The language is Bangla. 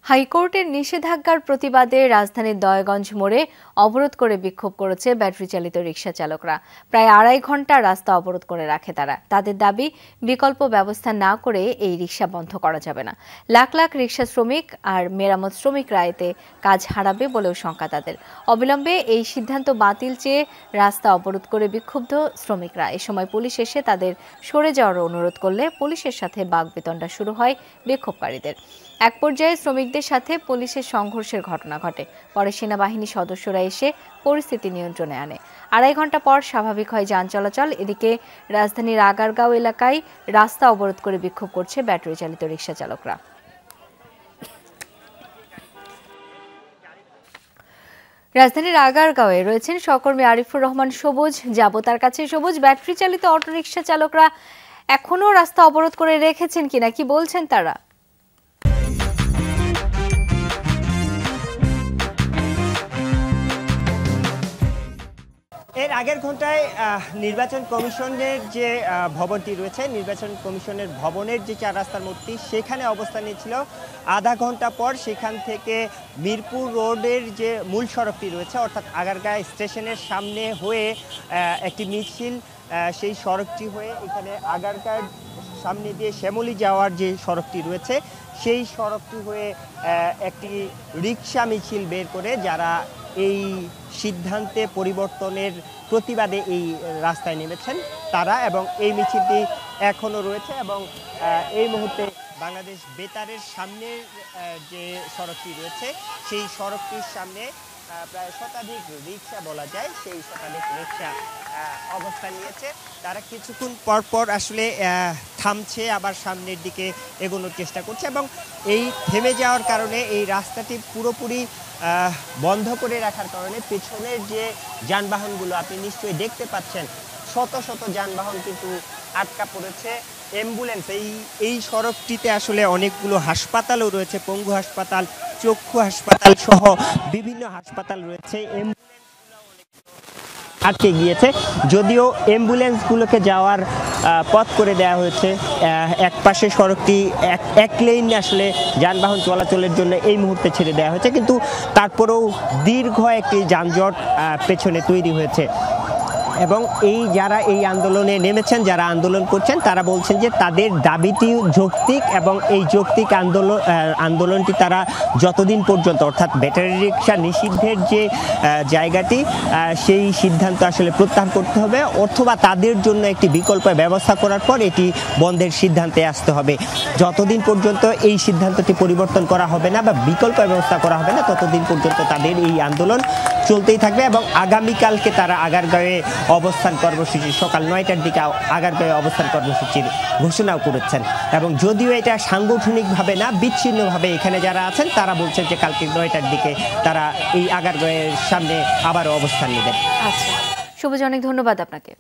হাইকোর্টের নিষেধাজ্ঞার প্রতিবাদে রাজধানীর দয়াগঞ্জ মোড়ে অবরোধ করে বিক্ষোভ করেছে ব্যাটারি চালিত রিকশা চালকরা। প্রায় 2.5 ঘন্টা রাস্তা অবরোধ করে রাখে তারা। তাদের দাবি, বিকল্প ব্যবস্থা না করে এই রিকশা বন্ধ করা যাবে না। লাখ লাখ রিকশা শ্রমিক আর মেরামত শ্রমিকরা এতে কাজ হারাবে বলেও শঙ্কা তাদের। অবিলম্বে এই সিদ্ধান্ত বাতিল চেয়ে রাস্তা অবরোধ করে বিক্ষুব্ধ শ্রমিকরা। এ সময় পুলিশ এসে তাদের সরে যাওয়ার অনুরোধ করলে পুলিশের সাথে বাকবিতণ্ডা শুরু হয় বিক্ষোভকারীদের। এক পর্যায়ে শ্রমিকদের সাথে পুলিশের সংঘর্ষের ঘটনা ঘটে। পরে সেনাবাহিনী সদস্যরা এসে পরিস্থিতি নিয়ন্ত্রণে আনে। 2.5 ঘন্টা পর স্বাভাবিক হয় যান চলাচল। এদিকে রাজধানীর আগারগাঁও এলাকায় রাস্তা অবরোধ করে বিক্ষোভ করছে ব্যাটারি চালিত রিকশা চালকরা। রাজধানীর আগারগাঁওয়ে রয়েছেন সহকর্মী আরিফুর রহমান সবুজ। যাব তার কাছে। সবুজ, ব্যাটারি চালিত অটোরিকশা চালকরা এখনো রাস্তা অবরোধ করে রেখেছেন কিনা, কি বলছেন তারা? এর আগের ঘন্টায় নির্বাচন কমিশনের যে ভবনটি রয়েছে, নির্বাচন কমিশনের ভবনের যে 4 রাস্তার মোড়টি, সেখানে অবস্থান নিয়েছিল। আধা ঘন্টা পর সেখান থেকে মিরপুর রোডের যে মূল সড়কটি রয়েছে, অর্থাৎ আগারগাঁও স্টেশনের সামনে হয়ে একটি মিছিল, সেই সড়কটি হয়ে এখানে আগারগাঁওর সামনে দিয়ে শ্যামলী যাওয়ার যে সড়কটি রয়েছে, সেই সড়কটি হয়ে একটি রিকশা মিছিল বের করে যারা এই সিদ্ধান্তে পরিবর্তনের প্রতিবাদে এই রাস্তায় নেমেছেন তারা, এবং এই মিছিলটি এখনও রয়েছে। এবং এই মুহূর্তে বাংলাদেশ বেতারের সামনে যে সড়কটি রয়েছে, সেই সড়কটির সামনে প্রায় শতাধিক রিকশা বলা যায়, সেই শতাধিক রিকশা অবস্থান নিয়েছে। তারা কিছুক্ষণ পর পর আসলে থামছে, আবার সামনের দিকে এগোনোর চেষ্টা করছে, এবং এই থেমে যাওয়ার কারণে এই রাস্তাটি পুরোপুরি বন্ধ করে রাখার কারণে পেছনের যে যানবাহনগুলো আপনি নিশ্চয়ই দেখতে পাচ্ছেন, শত শত যানবাহন কিন্তু আটকা পড়েছে। অ্যাম্বুলেন্স, এই সড়কটিতে আসলে অনেকগুলো হাসপাতালও রয়েছে, পঙ্গু হাসপাতাল, চক্ষু হাসপাতাল সহ বিভিন্ন হাসপাতাল রয়েছে। আটকে গিয়েছে, যদিও অ্যাম্বুলেন্সগুলোকে যাওয়ার পথ করে দেওয়া হয়েছে। এক পাশে সড়কটি এক লেন আসলে যানবাহন চলাচলের জন্য এই মুহূর্তে ছেড়ে দেওয়া হয়েছে, কিন্তু তারপরেও দীর্ঘ একটি যানজট পেছনে তৈরি হয়েছে। এবং যারা এই আন্দোলনে নেমেছেন, যারা আন্দোলন করছেন, তারা বলছেন যে তাদের দাবিটি যৌক্তিক, এবং এই যৌক্তিক আন্দোলনটি তারা যতদিন পর্যন্ত, অর্থাৎ ব্যাটারি রিকশা নিষিদ্ধের যে জায়গাটি, সেই সিদ্ধান্ত আসলে প্রত্যাহার করতে হবে, অথবা তাদের জন্য একটি বিকল্প ব্যবস্থা করার পর এটি বন্ধের সিদ্ধান্তে আসতে হবে। যতদিন পর্যন্ত এই সিদ্ধান্তটি পরিবর্তন করা হবে না বা বিকল্প ব্যবস্থা করা হবে না, ততদিন পর্যন্ত তাদের এই আন্দোলন চলতেই থাকবে। এবং আগামীকালকে তারা আগারগাঁওয়ে অবস্থান কর্মসূচি, সকাল 9টার দিকে আগারগাঁওয়ে অবস্থান কর্মসূচির ঘোষণাও করেছেন। এবং যদিও এটা সাংগঠনিকভাবে না, বিচ্ছিন্নভাবে এখানে যারা আছেন তারা বলছেন যে কালকে 9টার দিকে তারা এই আগারগাঁওয়ের সামনে আবারও অবস্থান নেবেন। আচ্ছা সবুজ, অনেক ধন্যবাদ আপনাকে।